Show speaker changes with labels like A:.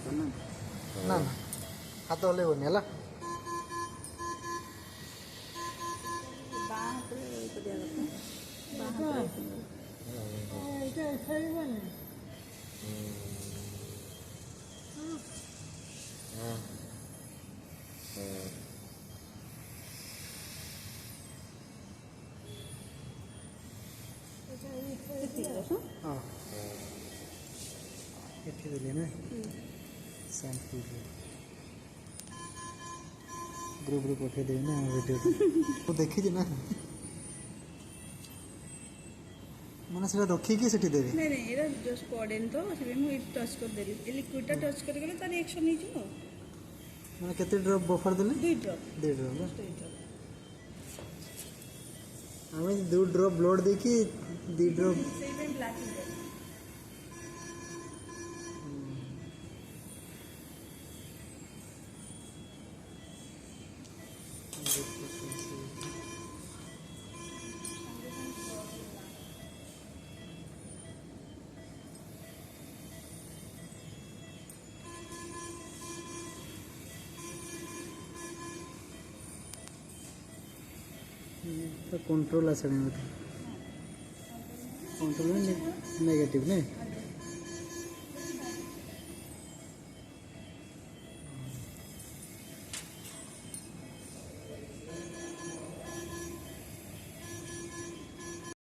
A: ନା ନା ହାତ ହଲେଇବନି ହେଲା। ହଁ ଏଠି ଦେଲି ନା ସାମ୍ପୁଲ ଗ୍ରୁପରେ ପଠେଇଦେବି ନା ଭିଡ଼ିଓ ମୁଁ ଦେଖିଛି ନା ମାନେ ସେଟା ରଖିକି ସେଠି ଦେବି।
B: ନାଇଁ ନାଇଁ ଏଇଟା ଜଷ୍ଟ ପଡ଼େନି ତ ସେଥିପାଇଁ ମୁଁ ଏଇଠି ଟଚ୍ କରିଦେଲି ଏ ଲିକ୍ୱିଡ଼ଟା ଟଚ୍ କରିଗଲେ ତାର ରିଆକ୍ସନ୍ ହେଇଯିବ।
A: ମାନେ କେତେ ଡ୍ରପ୍ ବଫର ଦେଲେ?
B: 2 ଡ୍ରପ୍
A: 2 ଡ୍ରପ୍ ନା
B: 2 ଡ୍ରପ୍
A: ଆମେ 2 ଡ୍ରପ୍ ବ୍ଲଡ଼ ଦେଇକି 2 ଡ୍ରପ୍
B: ସେଇପାଇଁ ବ୍ଲାକ୍ ହେଇଯାଏ।
A: कंट्रोल आसने कंट्रोल नेगेटिव नहीं